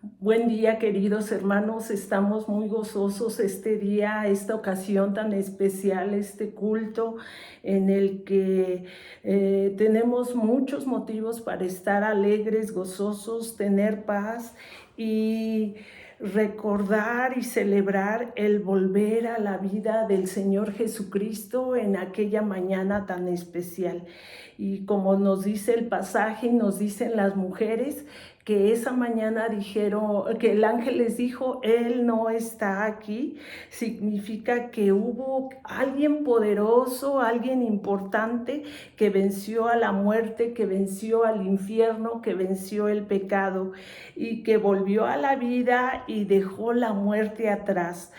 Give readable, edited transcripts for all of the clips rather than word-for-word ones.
Buen día, queridos hermanos. Estamos muy gozosos este día, esta ocasión tan especial, este culto en el que tenemos muchos motivos para estar alegres, gozosos, tener paz y recordar y celebrar el volver a la vida del Señor Jesucristo en aquella mañana tan especial. Y como nos dice el pasaje, nos dicen las mujeres, que esa mañana dijeron, que el ángel les dijo, Él no está aquí, significa que hubo alguien poderoso, alguien importante que venció a la muerte, que venció al infierno, que venció el pecado y que volvió a la vida y dejó la muerte atrás.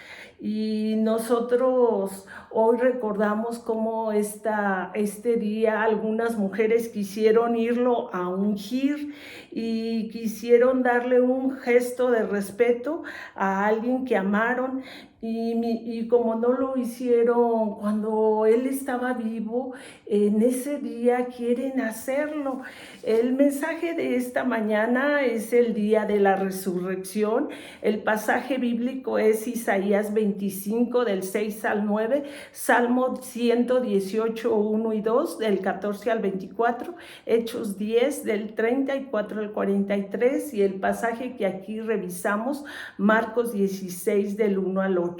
Y nosotros hoy recordamos cómo este día algunas mujeres quisieron irlo a ungir y quisieron darle un gesto de respeto a alguien que amaron y como no lo hicieron cuando él estaba vivo, en ese día quieren hacerlo. El mensaje de esta mañana es el día de la resurrección. El pasaje bíblico es Isaías 25 del 6 al 9, Salmo 118, 1 y 2 del 14 al 24, Hechos 10 del 34 al 43 y el pasaje que aquí revisamos, Marcos 16 del 1 al 8.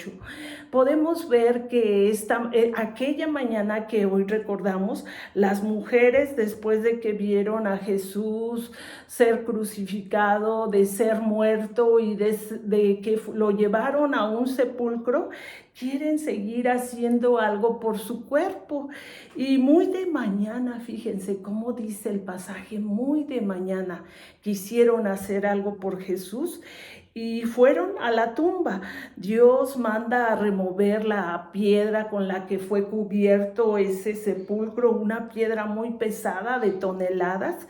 Podemos ver que aquella mañana que hoy recordamos, las mujeres, después de que vieron a Jesús ser crucificado, de ser muerto y de que lo llevaron a un sepulcro, quieren seguir haciendo algo por su cuerpo. Y muy de mañana, fíjense cómo dice el pasaje, muy de mañana quisieron hacer algo por Jesús y fueron a la tumba. Dios manda a remover la piedra con la que fue cubierto ese sepulcro, una piedra muy pesada de toneladas,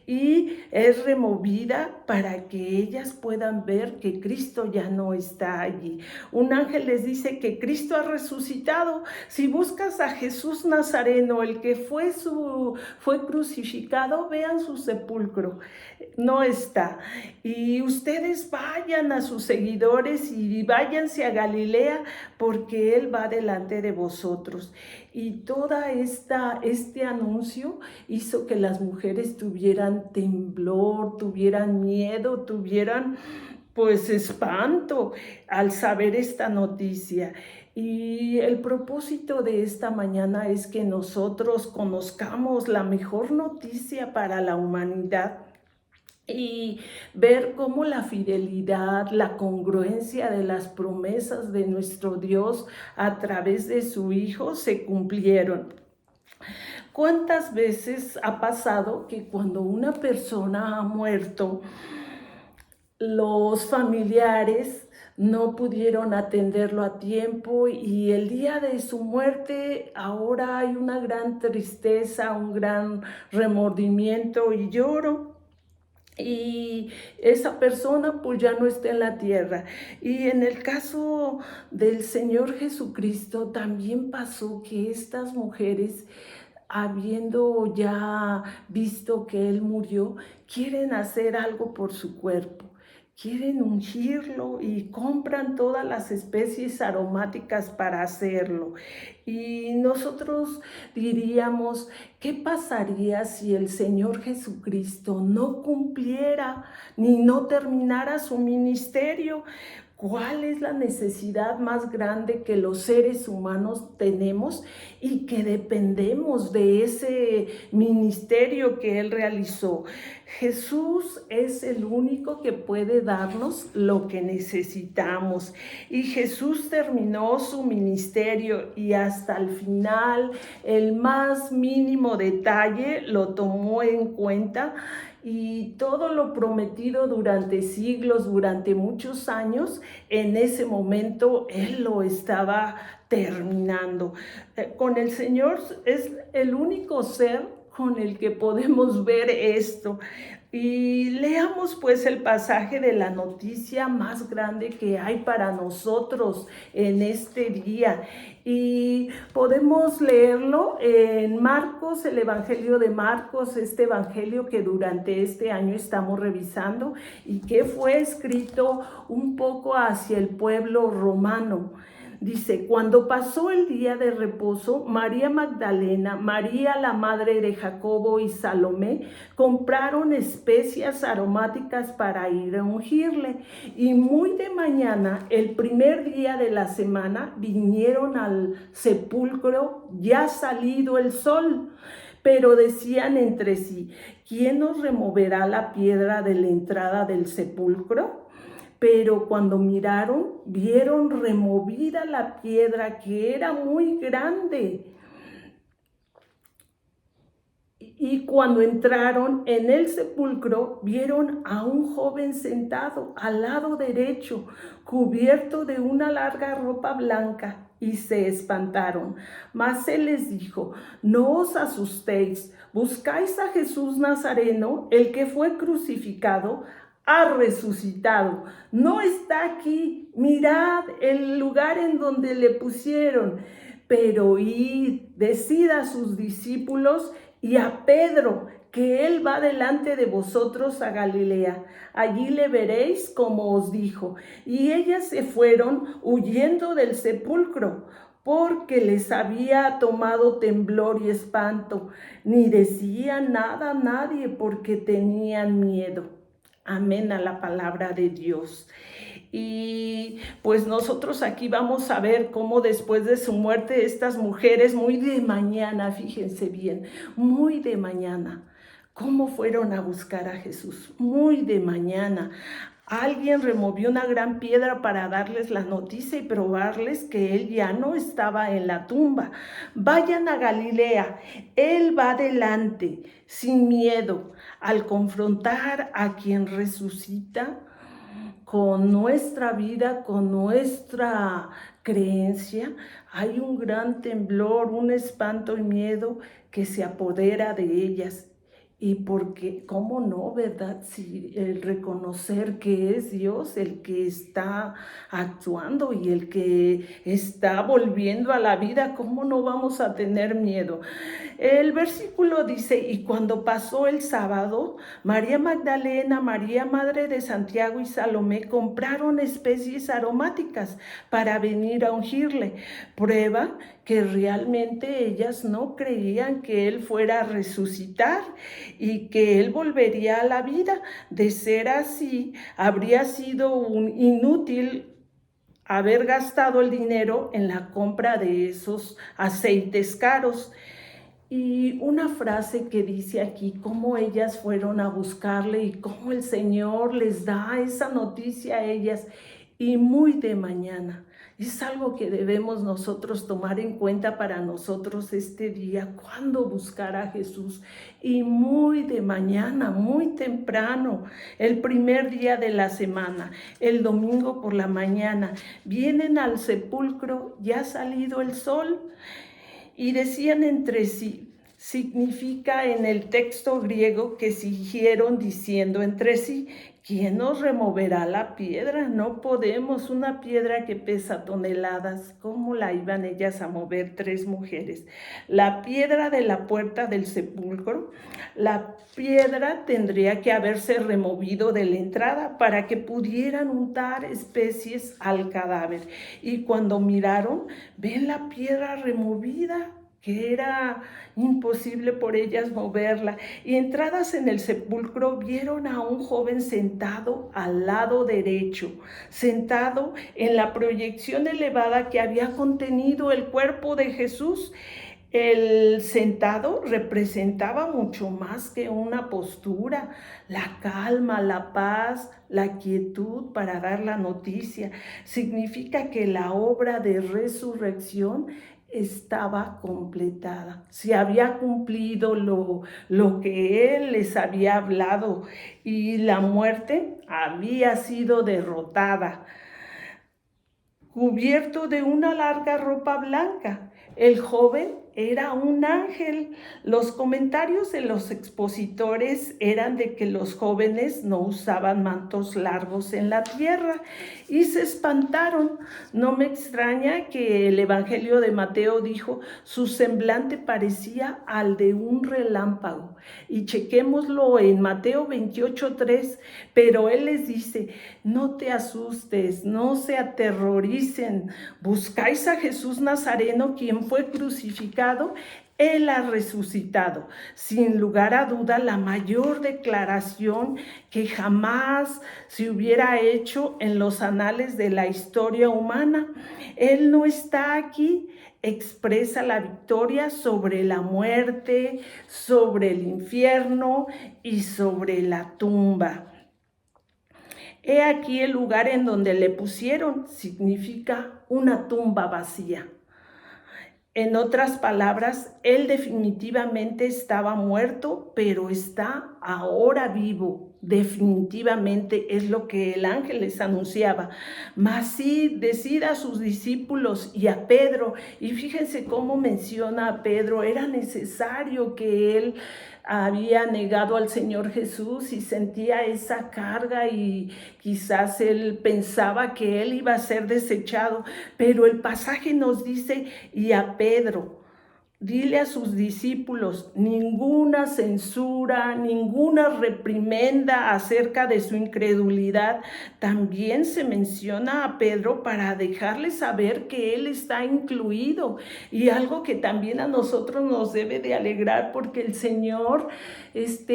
y es removida para que ellas puedan ver que Cristo ya no está allí. Un ángel les dice que Cristo ha resucitado. Si buscas a Jesús Nazareno, el que fue crucificado, vean su sepulcro, no está. Y ustedes vayan a sus seguidores y váyanse a Galilea, porque Él va delante de vosotros. Y toda este anuncio hizo que las mujeres tuvieran temblor, tuvieran miedo, tuvieran pues espanto al saber esta noticia. Y el propósito de esta mañana es que nosotros conozcamos la mejor noticia para la humanidad y ver cómo la fidelidad, la congruencia de las promesas de nuestro Dios a través de su Hijo se cumplieron. ¿Cuántas veces ha pasado que cuando una persona ha muerto, los familiares no pudieron atenderlo a tiempo y el día de su muerte ahora hay una gran tristeza, un gran remordimiento y lloro? Y esa persona pues ya no está en la tierra. Y en el caso del Señor Jesucristo también pasó que estas mujeres, habiendo ya visto que Él murió, quieren hacer algo por su cuerpo. Quieren ungirlo y compran todas las especies aromáticas para hacerlo. Y nosotros diríamos, ¿qué pasaría si el Señor Jesucristo no cumpliera ni no terminara su ministerio? ¿Cuál es la necesidad más grande que los seres humanos tenemos y que dependemos de ese ministerio que Él realizó? Jesús es el único que puede darnos lo que necesitamos. Y Jesús terminó su ministerio y hasta el final, el más mínimo detalle lo tomó en cuenta, y todo lo prometido durante siglos, durante muchos años, en ese momento Él lo estaba terminando. Con el Señor es el único ser con el que podemos ver esto. Y leamos pues el pasaje de la noticia más grande que hay para nosotros en este día. Y podemos leerlo en Marcos, el Evangelio de Marcos, este Evangelio que durante este año estamos revisando y que fue escrito un poco hacia el pueblo romano. Dice, cuando pasó el día de reposo, María Magdalena, María la madre de Jacobo y Salomé compraron especias aromáticas para ir a ungirle. Y muy de mañana, el primer día de la semana, vinieron al sepulcro ya salido el sol. Pero decían entre sí, ¿quién nos removerá la piedra de la entrada del sepulcro? Pero cuando miraron, vieron removida la piedra, que era muy grande. Y cuando entraron en el sepulcro, vieron a un joven sentado al lado derecho, cubierto de una larga ropa blanca, y se espantaron. Mas él les dijo, no os asustéis, buscáis a Jesús Nazareno, el que fue crucificado. Ha resucitado, no está aquí, mirad el lugar en donde le pusieron. Pero id, decid a sus discípulos y a Pedro que él va delante de vosotros a Galilea. Allí le veréis como os dijo. Y ellas se fueron huyendo del sepulcro, porque les había tomado temblor y espanto. Ni decían nada a nadie porque tenían miedo. Amén a la palabra de Dios. Y pues nosotros aquí vamos a ver cómo después de su muerte estas mujeres muy de mañana, fíjense bien, muy de mañana, cómo fueron a buscar a Jesús, muy de mañana. Alguien removió una gran piedra para darles la noticia y probarles que él ya no estaba en la tumba. Vayan a Galilea, él va adelante, sin miedo, al confrontar a quien resucita con nuestra vida, con nuestra creencia, hay un gran temblor, un espanto y miedo que se apodera de ellas. Y porque, ¿cómo no, verdad? Si el reconocer que es Dios el que está actuando y el que está volviendo a la vida, ¿cómo no vamos a tener miedo? El versículo dice, y cuando pasó el sábado, María Magdalena, María madre de Santiago y Salomé compraron especies aromáticas para venir a ungirle. Prueba que realmente ellas no creían que él fuera a resucitar y que él volvería a la vida. De ser así, habría sido un inútil haber gastado el dinero en la compra de esos aceites caros. Y una frase que dice aquí, cómo ellas fueron a buscarle y cómo el Señor les da esa noticia a ellas y muy de mañana. Es algo que debemos nosotros tomar en cuenta para nosotros este día, cuando buscar a Jesús. Y muy de mañana, muy temprano, el primer día de la semana, el domingo por la mañana, vienen al sepulcro, ya ha salido el sol. Y decían entre sí, significa en el texto griego que siguieron diciendo entre sí, ¿quién nos removerá la piedra? No podemos, una piedra que pesa toneladas. ¿Cómo la iban ellas a mover tres mujeres? La piedra de la puerta del sepulcro, la piedra tendría que haberse removido de la entrada para que pudieran untar especies al cadáver. Y cuando miraron, ven la piedra removida, que era imposible por ellas moverla. Y entradas en el sepulcro, vieron a un joven sentado al lado derecho, sentado en la proyección elevada que había contenido el cuerpo de Jesús. El sentado representaba mucho más que una postura, la calma, la paz, la quietud para dar la noticia. Significa que la obra de resurrección estaba completada. Se había cumplido lo que él les había hablado y la muerte había sido derrotada. Cubierto de una larga ropa blanca, el joven era un ángel. Los comentarios de los expositores eran de que los jóvenes no usaban mantos largos en la tierra y se espantaron. No me extraña que el Evangelio de Mateo dijo, su semblante parecía al de un relámpago. Y chequémoslo en Mateo 28:3, pero él les dice, no te asustes, no se aterroricen, buscáis a Jesús Nazareno, quien fue crucificado. Él ha resucitado. Sin lugar a duda, la mayor declaración que jamás se hubiera hecho en los anales de la historia humana. Él no está aquí. Expresa la victoria sobre la muerte, sobre el infierno y sobre la tumba. He aquí el lugar en donde le pusieron, significa una tumba vacía. En otras palabras, él definitivamente estaba muerto, pero está ahora vivo. Definitivamente es lo que el ángel les anunciaba. Mas sí, decid a sus discípulos y a Pedro, y fíjense cómo menciona a Pedro, era necesario que él había negado al Señor Jesús y sentía esa carga y quizás él pensaba que él iba a ser desechado, pero el pasaje nos dice, y a Pedro, dile a sus discípulos, ninguna censura, ninguna reprimenda acerca de su incredulidad. También se menciona a Pedro para dejarle saber que él está incluido, y algo que también a nosotros nos debe de alegrar, porque el Señor,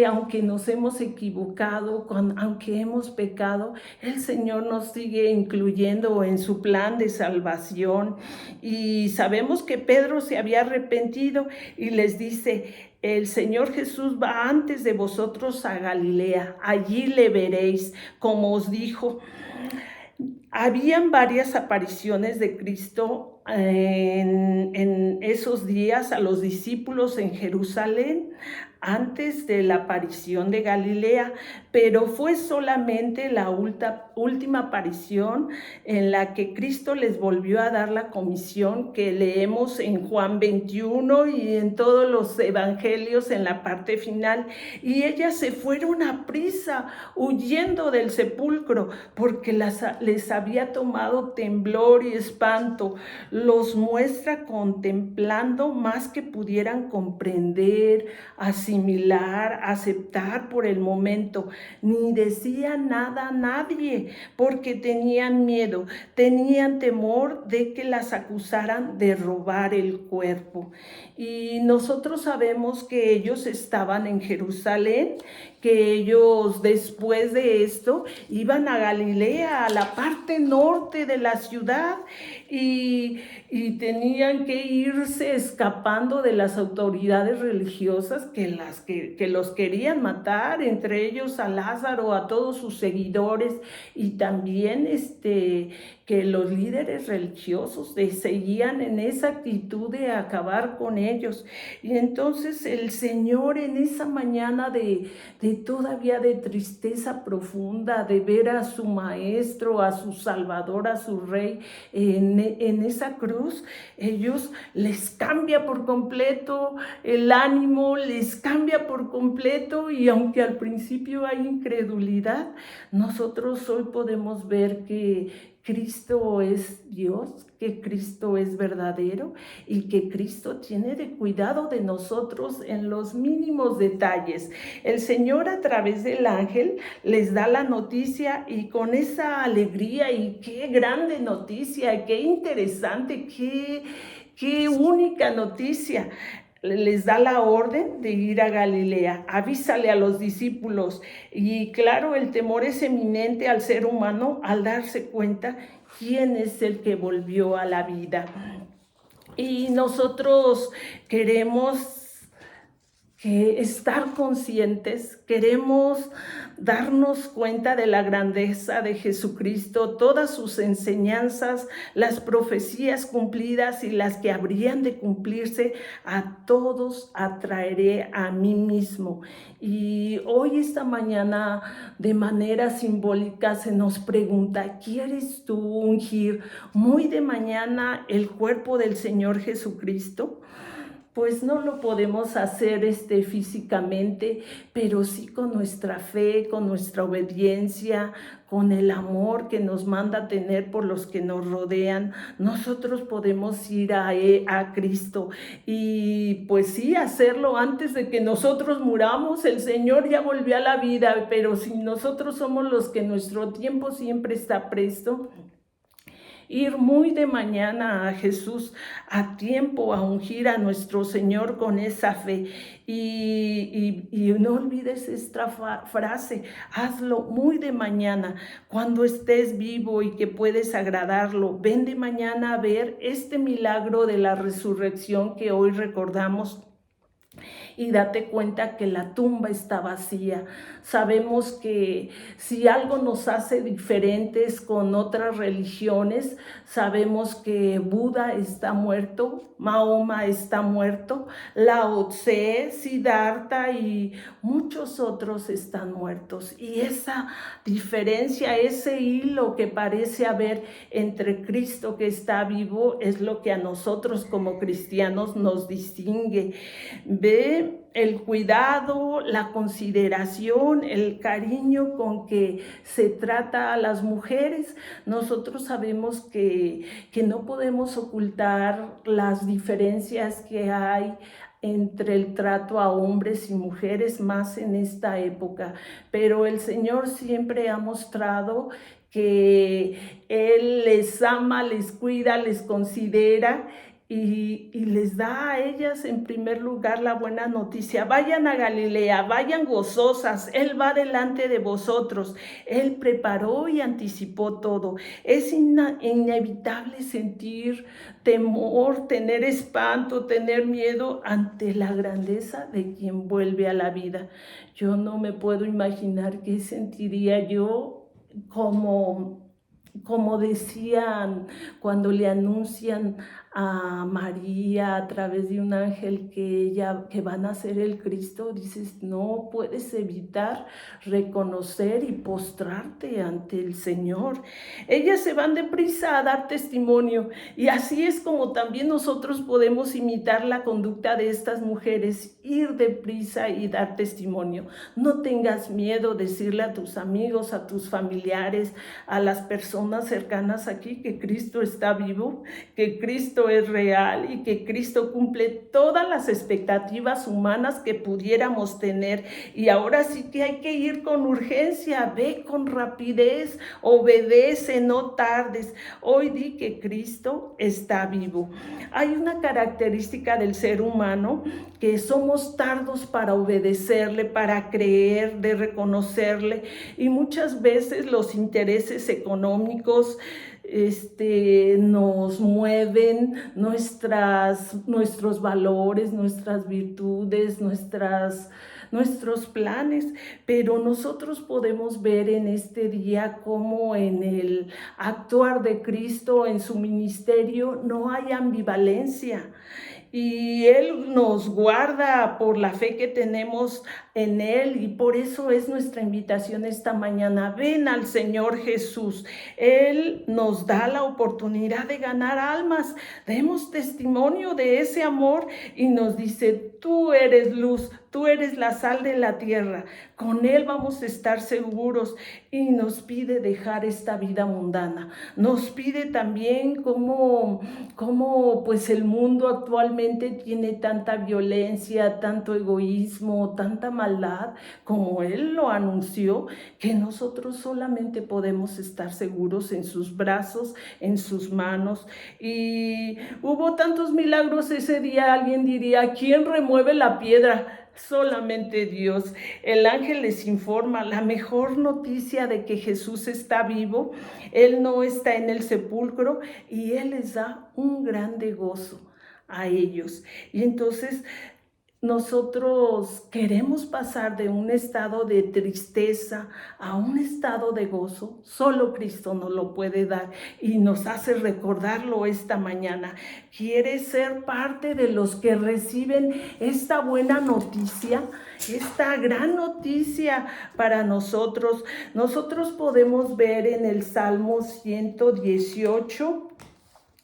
aunque nos hemos equivocado, aunque hemos pecado, el Señor nos sigue incluyendo en su plan de salvación. Y sabemos que Pedro se había arrepentido y les dice, el Señor Jesús va antes de vosotros a Galilea, allí le veréis, como os dijo. Habían varias apariciones de Cristo en esos días a los discípulos en Jerusalén antes de la aparición de Galilea, pero fue solamente la última aparición en la que Cristo les volvió a dar la comisión que leemos en Juan 21 y en todos los evangelios en la parte final. Y ellas se fueron a prisa, huyendo del sepulcro, porque les había tomado temblor y espanto. Los muestra contemplando más que pudieran comprender, asimilar, aceptar por el momento. Ni decía nada a nadie, porque tenían miedo, tenían temor de que las acusaran de robar el cuerpo. Y nosotros sabemos que ellos estaban en Jerusalén, que ellos después de esto iban a Galilea, a la parte norte de la ciudad, y tenían que irse escapando de las autoridades religiosas que los querían matar, entre ellos a Lázaro, a todos sus seguidores, y también que los líderes religiosos seguían en esa actitud de acabar con ellos. Y entonces el Señor, en esa mañana de todavía de tristeza profunda, de ver a su Maestro, a su Salvador, a su Rey en esa cruz, ellos les cambia por completo el ánimo, les cambia por completo, y aunque al principio hay incredulidad, nosotros hoy podemos ver que Cristo es Dios, que Cristo es verdadero y que Cristo tiene de cuidado de nosotros en los mínimos detalles. El Señor, a través del ángel, les da la noticia, y con esa alegría, y qué grande noticia, qué interesante, qué única noticia. Les da la orden de ir a Galilea, avísale a los discípulos. Y claro, el temor es eminente al ser humano al darse cuenta quién es el que volvió a la vida. Y nosotros queremos estar conscientes, queremos darnos cuenta de la grandeza de Jesucristo, todas sus enseñanzas, las profecías cumplidas y las que habrían de cumplirse. A todos atraeré a mí mismo. Y hoy, esta mañana, de manera simbólica, se nos pregunta, ¿quieres tú ungir muy de mañana el cuerpo del Señor Jesucristo? pues no lo podemos hacer físicamente, pero sí con nuestra fe, con nuestra obediencia, con el amor que nos manda a tener por los que nos rodean. Nosotros podemos ir a Cristo y pues sí, hacerlo antes de que nosotros muramos. El Señor ya volvió a la vida, pero si nosotros somos los que nuestro tiempo siempre está presto, ir muy de mañana a Jesús, a tiempo, a ungir a nuestro Señor con esa fe. Y no olvides esta frase, hazlo muy de mañana, cuando estés vivo y que puedes agradarlo. Ven de mañana a ver este milagro de la resurrección que hoy recordamos. Y date cuenta que la tumba está vacía. Sabemos que si algo nos hace diferentes con otras religiones, sabemos que Buda está muerto, Mahoma está muerto, Lao Tse, Siddhartha y muchos otros están muertos. Y esa diferencia, ese hilo que parece haber entre Cristo que está vivo, es lo que a nosotros como cristianos nos distingue. Ve el cuidado, la consideración, el cariño con que se trata a las mujeres. Nosotros sabemos que no podemos ocultar las diferencias que hay entre el trato a hombres y mujeres, más en esta época, pero el Señor siempre ha mostrado que Él les ama, les cuida, les considera y les da a ellas en primer lugar la buena noticia. Vayan a Galilea, vayan gozosas, Él va delante de vosotros. Él preparó y anticipó todo. Es inevitable sentir temor, tener espanto, tener miedo ante la grandeza de quien vuelve a la vida. Yo no me puedo imaginar qué sentiría yo como decían cuando le anuncian a María a través de un ángel que van a ser el Cristo. Dices, no puedes evitar reconocer y postrarte ante el Señor. Ellas se van deprisa a dar testimonio, y así es como también nosotros podemos imitar la conducta de estas mujeres, ir deprisa y dar testimonio. No tengas miedo decirle a tus amigos, a tus familiares, a las personas cercanas aquí que Cristo está vivo, que Cristo es real y que Cristo cumple todas las expectativas humanas que pudiéramos tener. Y ahora sí que hay que ir con urgencia, ve con rapidez, obedece, no tardes. Hoy di que Cristo está vivo. Hay una característica del ser humano, que somos tardos para obedecerle, para creer, de reconocerle, y muchas veces los intereses económicos nos mueven nuestros valores, nuestras virtudes, nuestros planes, pero nosotros podemos ver en este día cómo en el actuar de Cristo, en su ministerio, no hay ambivalencia. Y Él nos guarda por la fe que tenemos en Él, y por eso es nuestra invitación esta mañana. Ven al Señor Jesús. Él nos da la oportunidad de ganar almas. Demos testimonio de ese amor y nos dice, tú eres luz, tú eres la sal de la tierra. Con Él vamos a estar seguros, y nos pide dejar esta vida mundana. Nos pide también cómo pues el mundo actualmente tiene tanta violencia, tanto egoísmo, tanta maldad, como Él lo anunció, que nosotros solamente podemos estar seguros en sus brazos, en sus manos. Y hubo tantos milagros ese día, alguien diría, ¿quién remueve la piedra? Solamente Dios. El ángel les informa la mejor noticia de que Jesús está vivo. Él no está en el sepulcro, y Él les da un grande gozo a ellos. Y entonces nosotros queremos pasar de un estado de tristeza a un estado de gozo. Solo Cristo nos lo puede dar, y nos hace recordarlo esta mañana. ¿Quieres ser parte de los que reciben esta buena noticia? Esta gran noticia para nosotros. Nosotros podemos ver en el Salmo 118,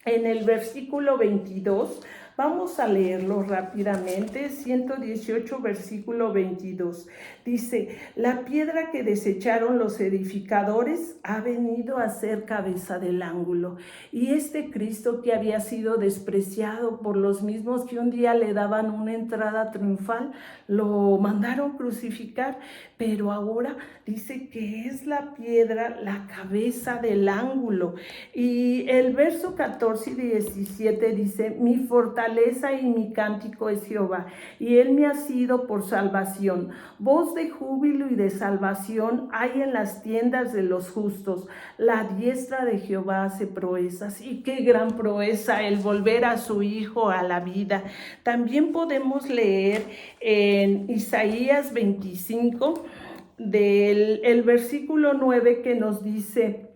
en el versículo 22, Vamos a leerlo rápidamente. 118, versículo 22. Dice, la piedra que desecharon los edificadores ha venido a ser cabeza del ángulo. Y este Cristo que había sido despreciado por los mismos que un día le daban una entrada triunfal, lo mandaron crucificar, pero ahora dice que es la piedra, la cabeza del ángulo. Y el verso 14 y 17 dice, mi fortaleza y mi cántico es Jehová, y él me ha sido por salvación. Voz de júbilo y de salvación hay en las tiendas de los justos. La diestra de Jehová hace proezas. Y qué gran proeza el volver a su Hijo a la vida. También podemos leer en Isaías 25, del versículo 9, que nos dice,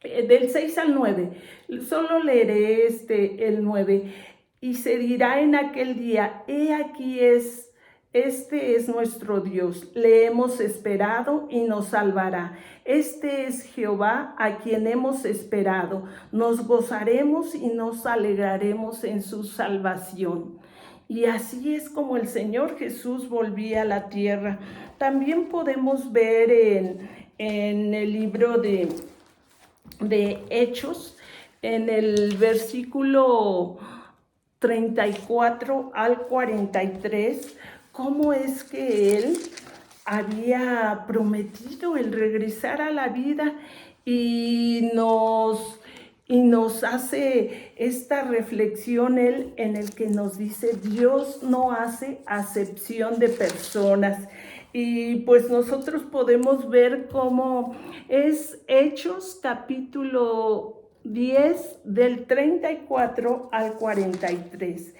del 6 al 9, solo leeré el 9, y se dirá en aquel día, he aquí este es nuestro Dios, le hemos esperado y nos salvará. Este es Jehová a quien hemos esperado, nos gozaremos y nos alegraremos en su salvación. Y así es como el Señor Jesús volvía a la tierra. También podemos ver en el libro de Hechos, en el versículo 34 al 43, cómo es que Él había prometido el regresar a la vida y nos hace esta reflexión Él, en el que nos dice, Dios no hace acepción de personas. Y pues nosotros podemos ver cómo es Hechos capítulo 10 del 34 al 43.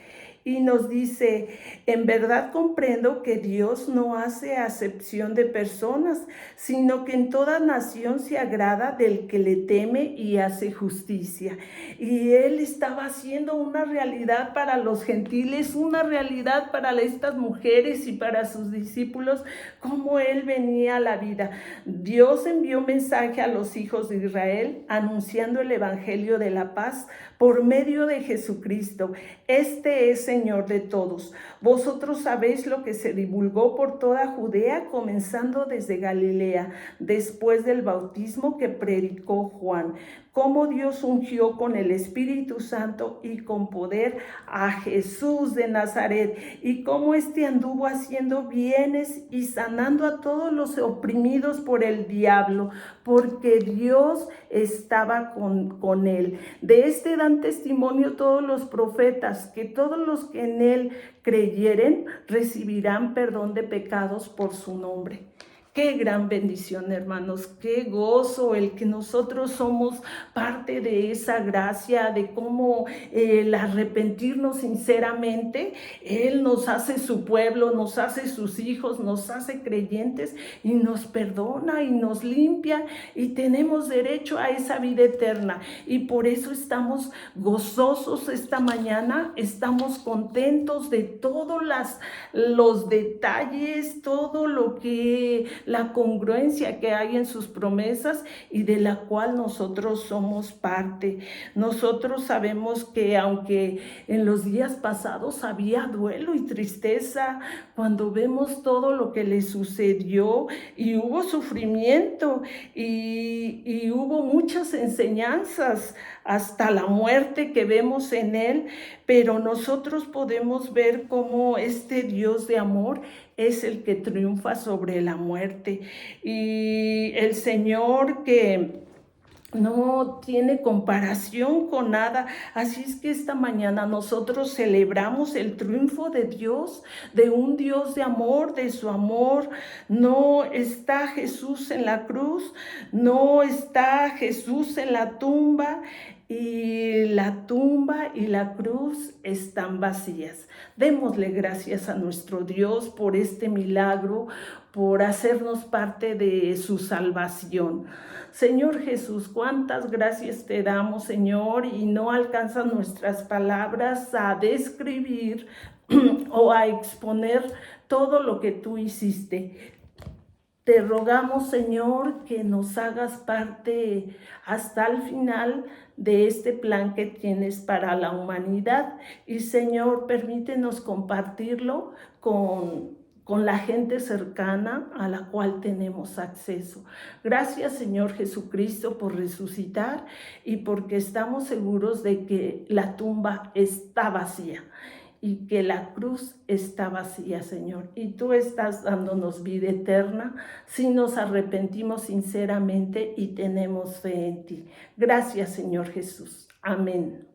Y nos dice, en verdad comprendo que Dios no hace acepción de personas, sino que en toda nación se agrada del que le teme y hace justicia. Y Él estaba haciendo una realidad para los gentiles, una realidad para estas mujeres y para sus discípulos, como Él venía a la vida. Dios envió mensaje a los hijos de Israel, anunciando el evangelio de la paz por medio de Jesucristo. Este es Señor de todos. Vosotros sabéis lo que se divulgó por toda Judea, comenzando desde Galilea, después del bautismo que predicó Juan, cómo Dios ungió con el Espíritu Santo y con poder a Jesús de Nazaret, y cómo éste anduvo haciendo bienes y sanando a todos los oprimidos por el diablo, porque Dios estaba con él. De este dan testimonio todos los profetas, que todos los que en él creyeren recibirán perdón de pecados por su nombre. Qué gran bendición, hermanos, qué gozo el que nosotros somos parte de esa gracia, de cómo el arrepentirnos sinceramente, Él nos hace su pueblo, nos hace sus hijos, nos hace creyentes y nos perdona y nos limpia y tenemos derecho a esa vida eterna. Y por eso estamos gozosos esta mañana, estamos contentos de todos los detalles, todo lo que la congruencia que hay en sus promesas y de la cual nosotros somos parte. Nosotros sabemos que aunque en los días pasados había duelo y tristeza, cuando vemos todo lo que le sucedió y hubo sufrimiento y hubo muchas enseñanzas hasta la muerte que vemos en él, pero nosotros podemos ver cómo este Dios de amor es el que triunfa sobre la muerte. Y el Señor que no tiene comparación con nada. Así es que esta mañana nosotros celebramos el triunfo de Dios, de un Dios de amor, de su amor. No está Jesús en la cruz, no está Jesús en la tumba, y la tumba y la cruz están vacías. Démosle gracias a nuestro Dios por este milagro, por hacernos parte de su salvación. Señor Jesús, cuántas gracias te damos, Señor, y no alcanzan nuestras palabras a describir o a exponer todo lo que tú hiciste. Te rogamos, Señor, que nos hagas parte hasta el final de este plan que tienes para la humanidad. Y, Señor, permítenos compartirlo con la gente cercana a la cual tenemos acceso. Gracias, Señor Jesucristo, por resucitar y porque estamos seguros de que la tumba está vacía y que la cruz está vacía, Señor. Y tú estás dándonos vida eterna si nos arrepentimos sinceramente y tenemos fe en ti. Gracias, Señor Jesús. Amén.